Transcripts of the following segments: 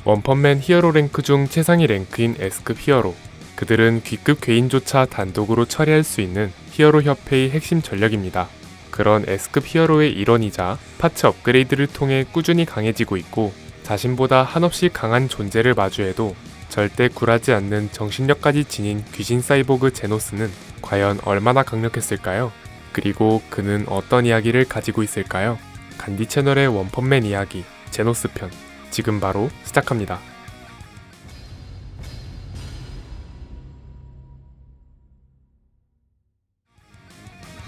원펀맨 히어로 랭크 중 최상위 랭크인 S급 히어로. 그들은 B급 괴인조차 단독으로 처리할 수 있는 히어로 협회의 핵심 전력입니다. 그런 S급 히어로의 일원이자 파츠 업그레이드를 통해 꾸준히 강해지고 있고, 자신보다 한없이 강한 존재를 마주해도 절대 굴하지 않는 정신력까지 지닌 귀신 사이보그 제노스는 과연 얼마나 강력했을까요? 그리고 그는 어떤 이야기를 가지고 있을까요? 간디 채널의 원펀맨 이야기 제노스 편, 지금 바로 시작합니다.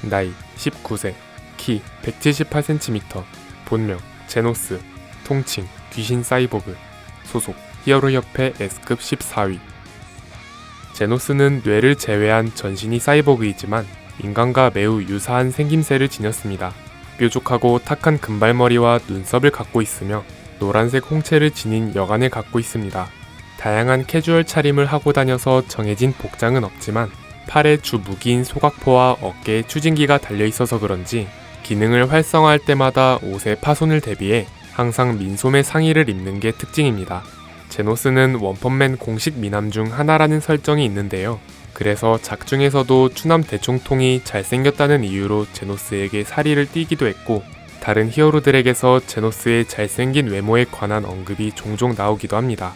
나이 19세, 키 178cm, 본명 제노스, 통칭 귀신 사이보그, 소속 히어로협회 S급 14위. 제노스는 뇌를 제외한 전신이 사이보그이지만 인간과 매우 유사한 생김새를 지녔습니다. 뾰족하고 탁한 금발머리와 눈썹을 갖고 있으며 노란색 홍채를 지닌 여간을 갖고 있습니다. 다양한 캐주얼 차림을 하고 다녀서 정해진 복장은 없지만 팔에 주 무기인 소각포와 어깨에 추진기가 달려있어서 그런지 기능을 활성화할 때마다 옷의 파손을 대비해 항상 민소매 상의를 입는 게 특징입니다. 제노스는 원펀맨 공식 미남 중 하나라는 설정이 있는데요. 그래서 작중에서도 추남 대총통이 잘생겼다는 이유로 제노스에게 사리를 띠기도 했고, 다른 히어로들에게서 제노스의 잘생긴 외모에 관한 언급이 종종 나오기도 합니다.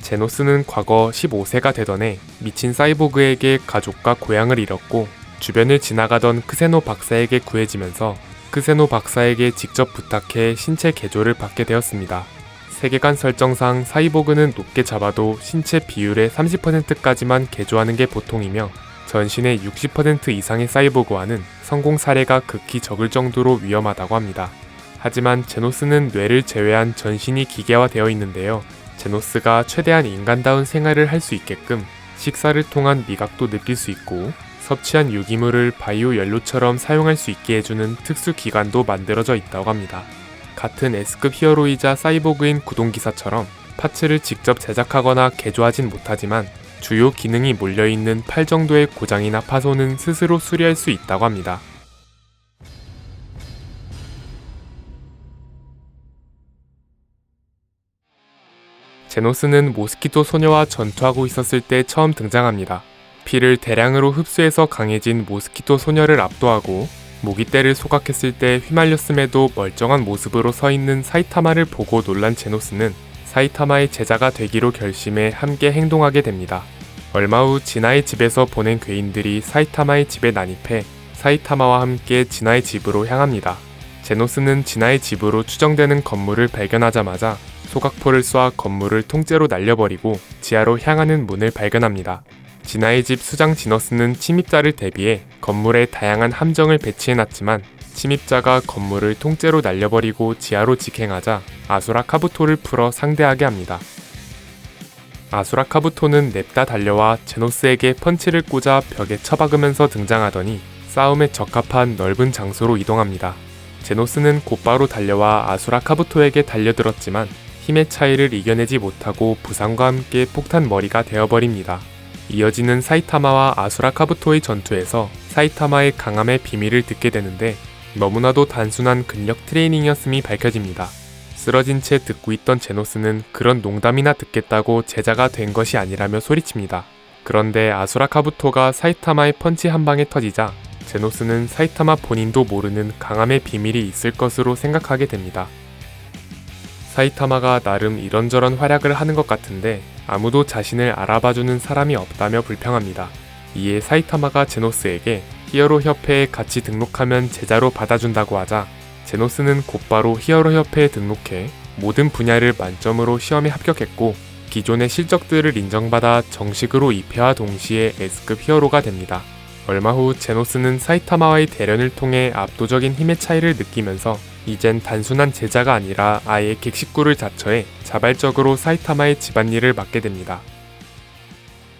제노스는 과거 15세가 되던 해 미친 사이보그에게 가족과 고향을 잃었고, 주변을 지나가던 크세노 박사에게 구해지면서 크세노 박사에게 직접 부탁해 신체 개조를 받게 되었습니다. 세계관 설정상 사이보그는 높게 잡아도 신체 비율의 30%까지만 개조하는 게 보통이며, 전신의 60% 이상의 사이보그와는 성공 사례가 극히 적을 정도로 위험하다고 합니다. 하지만 제노스는 뇌를 제외한 전신이 기계화되어 있는데요. 제노스가 최대한 인간다운 생활을 할 수 있게끔 식사를 통한 미각도 느낄 수 있고, 섭취한 유기물을 바이오 연료처럼 사용할 수 있게 해주는 특수 기관도 만들어져 있다고 합니다. 같은 S급 히어로이자 사이보그인 구동기사처럼 파츠를 직접 제작하거나 개조하진 못하지만 주요 기능이 몰려있는 팔 정도의 고장이나 파손은 스스로 수리할 수 있다고 합니다. 제노스는 모스키토 소녀와 전투하고 있었을 때 처음 등장합니다. 피를 대량으로 흡수해서 강해진 모스키토 소녀를 압도하고 모기떼를 소각했을 때 휘말렸음에도 멀쩡한 모습으로 서있는 사이타마를 보고 놀란 제노스는 사이타마의 제자가 되기로 결심해 함께 행동하게 됩니다. 얼마 후 진아의 집에서 보낸 괴인들이 사이타마의 집에 난입해 사이타마와 함께 진아의 집으로 향합니다. 제노스는 진아의 집으로 추정되는 건물을 발견하자마자 소각포를 쏴 건물을 통째로 날려버리고 지하로 향하는 문을 발견합니다. 진아의 집 수장 지너스는 침입자를 대비해 건물에 다양한 함정을 배치해놨지만 침입자가 건물을 통째로 날려버리고 지하로 직행하자 아수라 카부토를 풀어 상대하게 합니다. 아수라 카부토는 냅다 달려와 제노스에게 펀치를 꽂아 벽에 처박으면서 등장하더니 싸움에 적합한 넓은 장소로 이동합니다. 제노스는 곧바로 달려와 아수라 카부토에게 달려들었지만 힘의 차이를 이겨내지 못하고 부상과 함께 폭탄 머리가 되어버립니다. 이어지는 사이타마와 아수라 카부토의 전투에서 사이타마의 강함의 비밀을 듣게 되는데 너무나도 단순한 근력 트레이닝이었음이 밝혀집니다. 쓰러진 채 듣고 있던 제노스는 그런 농담이나 듣겠다고 제자가 된 것이 아니라며 소리칩니다. 그런데 아수라 카부토가 사이타마의 펀치 한 방에 터지자 제노스는 사이타마 본인도 모르는 강함의 비밀이 있을 것으로 생각하게 됩니다. 사이타마가 나름 이런저런 활약을 하는 것 같은데 아무도 자신을 알아봐주는 사람이 없다며 불평합니다. 이에 사이타마가 제노스에게 히어로 협회에 같이 등록하면 제자로 받아준다고 하자 제노스는 곧바로 히어로 협회에 등록해 모든 분야를 만점으로 시험에 합격했고, 기존의 실적들을 인정받아 정식으로 입회와 동시에 S급 히어로가 됩니다. 얼마 후 제노스는 사이타마와의 대련을 통해 압도적인 힘의 차이를 느끼면서 이젠 단순한 제자가 아니라 아예 객식구를 자처해 자발적으로 사이타마의 집안일을 맡게 됩니다.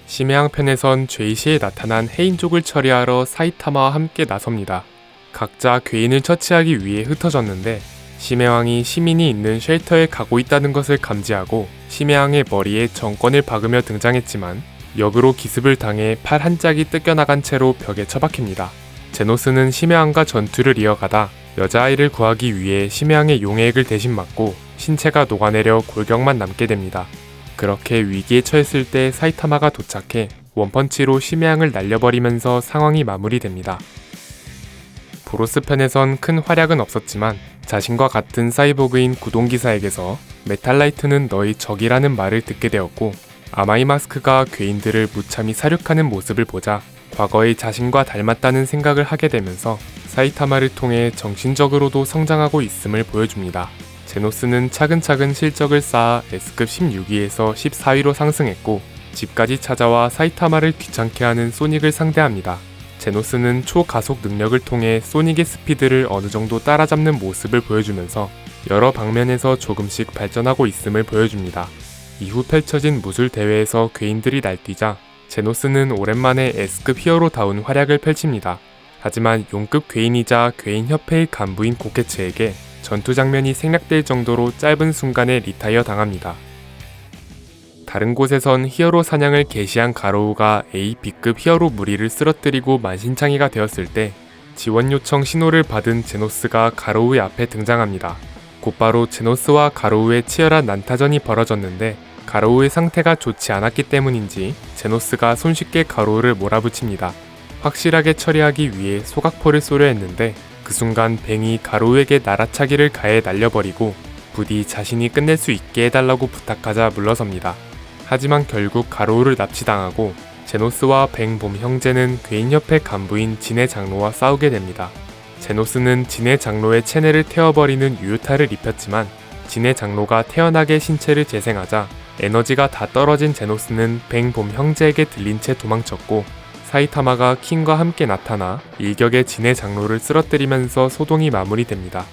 심해왕 편에선 죄이시에 나타난 해인족을 처리하러 사이타마와 함께 나섭니다. 각자 괴인을 처치하기 위해 흩어졌는데 심해왕이 시민이 있는 쉘터에 가고 있다는 것을 감지하고 심해왕의 머리에 정권을 박으며 등장했지만 역으로 기습을 당해 팔 한 짝이 뜯겨나간 채로 벽에 처박힙니다. 제노스는 심해왕과 전투를 이어가다 여자아이를 구하기 위해 심해왕의 용의액을 대신 맞고 신체가 녹아내려 골격만 남게 됩니다. 그렇게 위기에 처했을 때 사이타마가 도착해 원펀치로 심해양을 날려버리면서 상황이 마무리됩니다. 보로스 편에선 큰 활약은 없었지만 자신과 같은 사이보그인 구동기사에게서 메탈라이트는 너희 적이라는 말을 듣게 되었고, 아마이 마스크가 괴인들을 무참히 사륙하는 모습을 보자 과거의 자신과 닮았다는 생각을 하게 되면서 사이타마를 통해 정신적으로도 성장하고 있음을 보여줍니다. 제노스는 차근차근 실적을 쌓아 S급 16위에서 14위로 상승했고, 집까지 찾아와 사이타마를 귀찮게 하는 소닉을 상대합니다. 제노스는 초가속 능력을 통해 소닉의 스피드를 어느 정도 따라잡는 모습을 보여주면서 여러 방면에서 조금씩 발전하고 있음을 보여줍니다. 이후 펼쳐진 무술 대회에서 괴인들이 날뛰자 제노스는 오랜만에 S급 히어로다운 활약을 펼칩니다. 하지만 용급 괴인이자 괴인협회의 간부인 고케츠에게 전투 장면이 생략될 정도로 짧은 순간에 리타이어 당합니다. 다른 곳에선 히어로 사냥을 개시한 가로우가 A, B급 히어로 무리를 쓰러뜨리고 만신창이가 되었을 때 지원 요청 신호를 받은 제노스가 가로우의 앞에 등장합니다. 곧바로 제노스와 가로우의 치열한 난타전이 벌어졌는데, 가로우의 상태가 좋지 않았기 때문인지 제노스가 손쉽게 가로우를 몰아붙입니다. 확실하게 처리하기 위해 소각포를 쏘려 했는데 그 순간 뱅이 가로우에게 날아차기를 가해 날려버리고 부디 자신이 끝낼 수 있게 해달라고 부탁하자 물러섭니다. 하지만 결국 가로우를 납치당하고 제노스와 뱅봄 형제는 괴인협회 간부인 진해 장로와 싸우게 됩니다. 제노스는 진해 장로의 체내를 태워버리는 유효타를 입혔지만 진해 장로가 태연하게 신체를 재생하자 에너지가 다 떨어진 제노스는 뱅봄 형제에게 들린 채 도망쳤고, 사이타마가 킹과 함께 나타나 일격에 진해 장로를 쓰러뜨리면서 소동이 마무리됩니다.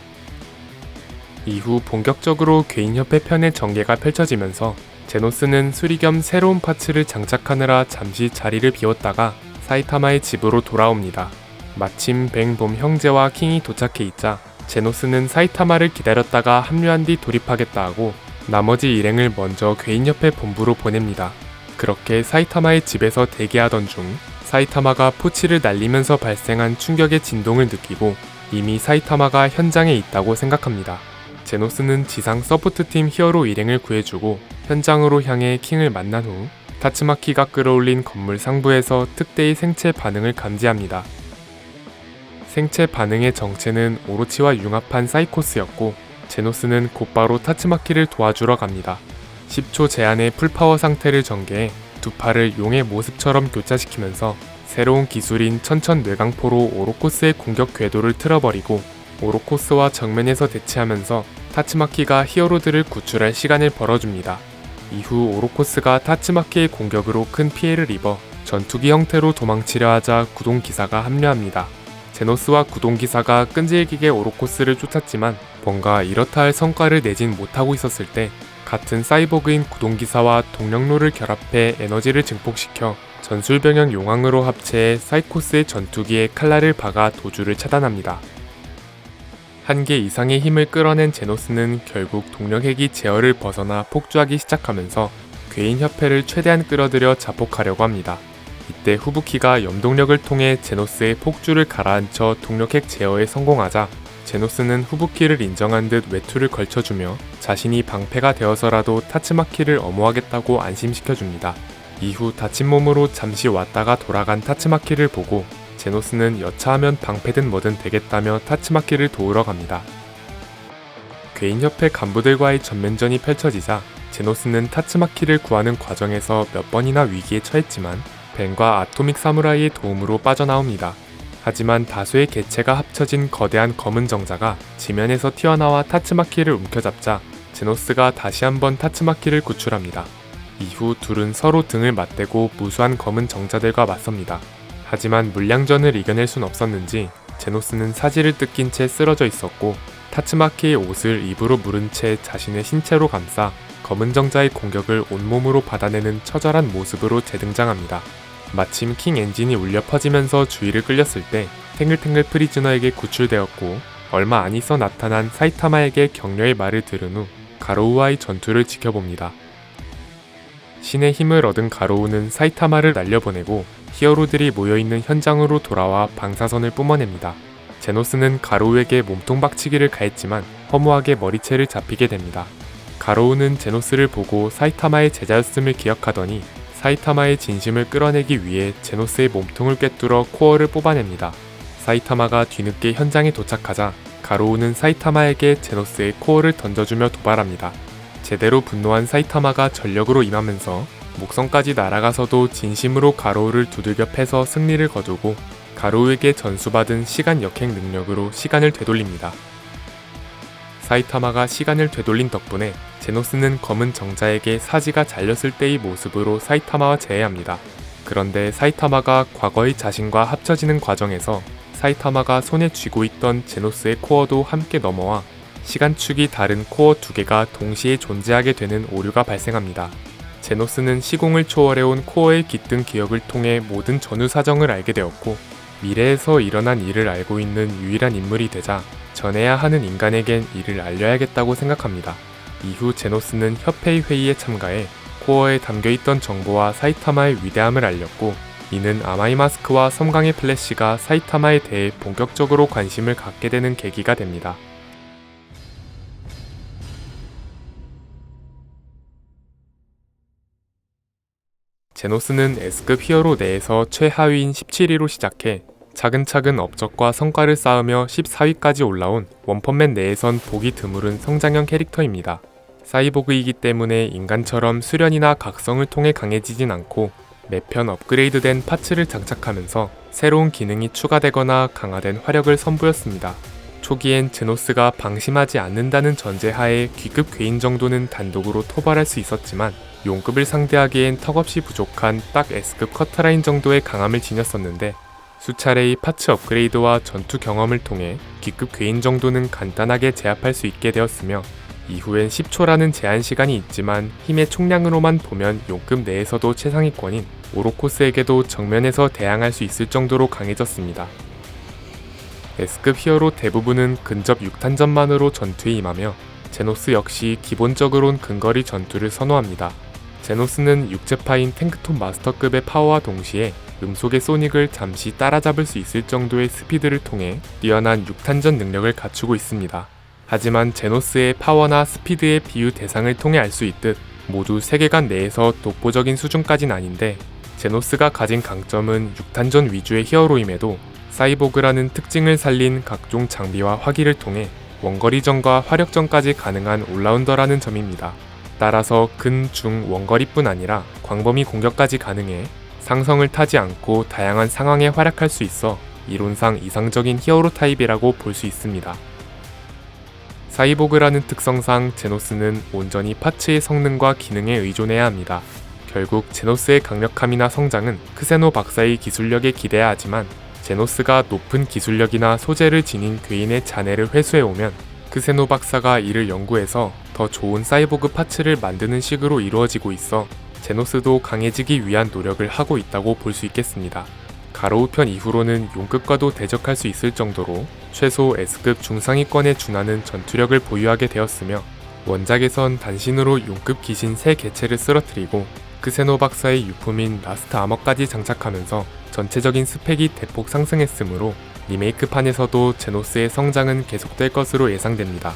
이후 본격적으로 괴인협회 편의 전개가 펼쳐지면서 제노스는 수리 겸 새로운 파츠를 장착하느라 잠시 자리를 비웠다가 사이타마의 집으로 돌아옵니다. 마침 뱅봄 형제와 킹이 도착해 있자 제노스는 사이타마를 기다렸다가 합류한 뒤 돌입하겠다 하고 나머지 일행을 먼저 괴인협회 본부로 보냅니다. 그렇게 사이타마의 집에서 대기하던 중 사이타마가 포치를 날리면서 발생한 충격의 진동을 느끼고 이미 사이타마가 현장에 있다고 생각합니다. 제노스는 지상 서포트팀 히어로 일행을 구해주고 현장으로 향해 킹을 만난 후 타츠마키가 끌어올린 건물 상부에서 특대의 생체 반응을 감지합니다. 생체 반응의 정체는 오로치와 융합한 사이코스였고, 제노스는 곧바로 타츠마키를 도와주러 갑니다. 10초 제한의 풀파워 상태를 전개해 두 팔을 용의 모습처럼 교차시키면서 새로운 기술인 천천뇌강포로 오로코스의 공격 궤도를 틀어버리고 오로코스와 정면에서 대치하면서 타츠마키가 히어로들을 구출할 시간을 벌어줍니다. 이후 오로코스가 타츠마키의 공격으로 큰 피해를 입어 전투기 형태로 도망치려 하자 구동기사가 합류합니다. 제노스와 구동기사가 끈질기게 오로코스를 쫓았지만 뭔가 이렇다 할 성과를 내진 못하고 있었을 때 같은 사이보그인 구동기사와 동력로를 결합해 에너지를 증폭시켜 전술병영 용왕으로 합체해 사이코스의 전투기에 칼날을 박아 도주를 차단합니다. 한계 이상의 힘을 끌어낸 제노스는 결국 동력핵이 제어를 벗어나 폭주하기 시작하면서 괴인협회를 최대한 끌어들여 자폭하려고 합니다. 이때 후부키가 염동력을 통해 제노스의 폭주를 가라앉혀 동력핵 제어에 성공하자 제노스는 후부키를 인정한 듯 외투를 걸쳐주며 자신이 방패가 되어서라도 타츠마키를 엄호하겠다고 안심시켜줍니다. 이후 다친 몸으로 잠시 왔다가 돌아간 타츠마키를 보고 제노스는 여차하면 방패든 뭐든 되겠다며 타츠마키를 도우러 갑니다. 괴인협회 간부들과의 전면전이 펼쳐지자 제노스는 타츠마키를 구하는 과정에서 몇 번이나 위기에 처했지만 벤과 아토믹 사무라이의 도움으로 빠져나옵니다. 하지만 다수의 개체가 합쳐진 거대한 검은 정자가 지면에서 튀어나와 타츠마키를 움켜잡자 제노스가 다시 한번 타츠마키를 구출합니다. 이후 둘은 서로 등을 맞대고 무수한 검은 정자들과 맞섭니다. 하지만 물량전을 이겨낼 순 없었는지 제노스는 사지를 뜯긴 채 쓰러져 있었고, 타츠마키의 옷을 입으로 물은 채 자신의 신체로 감싸 검은 정자의 공격을 온몸으로 받아내는 처절한 모습으로 재등장합니다. 마침 킹 엔진이 울려 퍼지면서 주의를 끌렸을 때 탱글탱글 프리즈너에게 구출되었고, 얼마 안 있어 나타난 사이타마에게 격려의 말을 들은 후 가로우와의 전투를 지켜봅니다. 신의 힘을 얻은 가로우는 사이타마를 날려보내고 히어로들이 모여있는 현장으로 돌아와 방사선을 뿜어냅니다. 제노스는 가로우에게 몸통박치기를 가했지만 허무하게 머리채를 잡히게 됩니다. 가로우는 제노스를 보고 사이타마의 제자였음을 기억하더니 사이타마의 진심을 끌어내기 위해 제노스의 몸통을 꿰뚫어 코어를 뽑아냅니다. 사이타마가 뒤늦게 현장에 도착하자 가로우는 사이타마에게 제노스의 코어를 던져주며 도발합니다. 제대로 분노한 사이타마가 전력으로 임하면서 목성까지 날아가서도 진심으로 가로우를 두들겨 패서 승리를 거두고 가로우에게 전수받은 시간 역행 능력으로 시간을 되돌립니다. 사이타마가 시간을 되돌린 덕분에 제노스는 검은 정자에게 사지가 잘렸을 때의 모습으로 사이타마와 재회합니다. 그런데 사이타마가 과거의 자신과 합쳐지는 과정에서 사이타마가 손에 쥐고 있던 제노스의 코어도 함께 넘어와 시간축이 다른 코어 두 개가 동시에 존재하게 되는 오류가 발생합니다. 제노스는 시공을 초월해온 코어의 깃든 기억을 통해 모든 전후 사정을 알게 되었고 미래에서 일어난 일을 알고 있는 유일한 인물이 되자 전해야 하는 인간에겐 이를 알려야겠다고 생각합니다. 이후 제노스는 협회의 회의에 참가해 코어에 담겨있던 정보와 사이타마의 위대함을 알렸고 이는 아마이 마스크와 섬광의 플래시가 사이타마에 대해 본격적으로 관심을 갖게 되는 계기가 됩니다. 제노스는 S급 히어로 내에서 최하위인 17위로 시작해 차근차근 업적과 성과를 쌓으며 14위까지 올라온 원펀맨 내에선 보기 드물은 성장형 캐릭터입니다. 사이보그이기 때문에 인간처럼 수련이나 각성을 통해 강해지진 않고 매편 업그레이드된 파츠를 장착하면서 새로운 기능이 추가되거나 강화된 화력을 선보였습니다. 초기엔 제노스가 방심하지 않는다는 전제하에 귀급 괴인 정도는 단독으로 토벌할 수 있었지만 용급을 상대하기엔 턱없이 부족한 딱 S급 커트라인 정도의 강함을 지녔었는데 수차례의 파츠 업그레이드와 전투 경험을 통해 귀급 괴인 정도는 간단하게 제압할 수 있게 되었으며 이후엔 10초라는 제한 시간이 있지만 힘의 총량으로만 보면 용급 내에서도 최상위권인 오로코스에게도 정면에서 대항할 수 있을 정도로 강해졌습니다. S급 히어로 대부분은 근접 6탄전만으로 전투에 임하며 제노스 역시 기본적으론 근거리 전투를 선호합니다. 제노스는 육체파인 탱크톱 마스터급의 파워와 동시에 음속의 소닉을 잠시 따라잡을 수 있을 정도의 스피드를 통해 뛰어난 6탄전 능력을 갖추고 있습니다. 하지만 제노스의 파워나 스피드의 비유 대상을 통해 알 수 있듯 모두 세계관 내에서 독보적인 수준까진 아닌데 제노스가 가진 강점은 6탄전 위주의 히어로임에도 사이보그라는 특징을 살린 각종 장비와 화기를 통해 원거리전과 화력전까지 가능한 올라운더라는 점입니다. 따라서 근, 중, 원거리뿐 아니라 광범위 공격까지 가능해 상성을 타지 않고 다양한 상황에 활약할 수 있어 이론상 이상적인 히어로 타입이라고 볼 수 있습니다. 사이보그라는 특성상 제노스는 온전히 파츠의 성능과 기능에 의존해야 합니다. 결국 제노스의 강력함이나 성장은 크세노 박사의 기술력에 기대야 하지만 제노스가 높은 기술력이나 소재를 지닌 괴인의 잔해를 회수해오면 크세노 박사가 이를 연구해서 더 좋은 사이보그 파츠를 만드는 식으로 이루어지고 있어 제노스도 강해지기 위한 노력을 하고 있다고 볼 수 있겠습니다. 가로우 편 이후로는 용급과도 대적할 수 있을 정도로 최소 S급 중상위권에 준하는 전투력을 보유하게 되었으며 원작에선 단신으로 용급 귀신 3개체를 쓰러뜨리고 크세노 박사의 유품인 라스트 아머까지 장착하면서 전체적인 스펙이 대폭 상승했으므로 리메이크판에서도 제노스의 성장은 계속될 것으로 예상됩니다.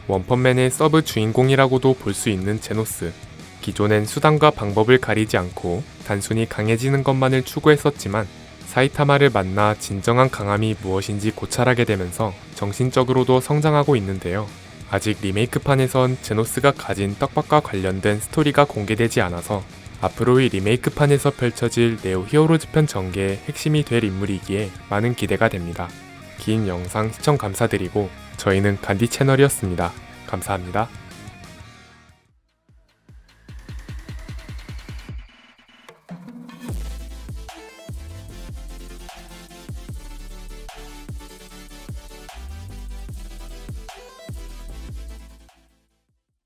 원펀맨의 서브 주인공이라고도 볼 수 있는 제노스. 기존엔 수단과 방법을 가리지 않고 단순히 강해지는 것만을 추구했었지만 사이타마를 만나 진정한 강함이 무엇인지 고찰하게 되면서 정신적으로도 성장하고 있는데요. 아직 리메이크판에선 제노스가 가진 떡밥과 관련된 스토리가 공개되지 않아서 앞으로의 리메이크판에서 펼쳐질 네오 히어로즈 편 전개의 핵심이 될 인물이기에 많은 기대가 됩니다. 긴 영상 시청 감사드리고 저희는 간디 채널이었습니다. 감사합니다.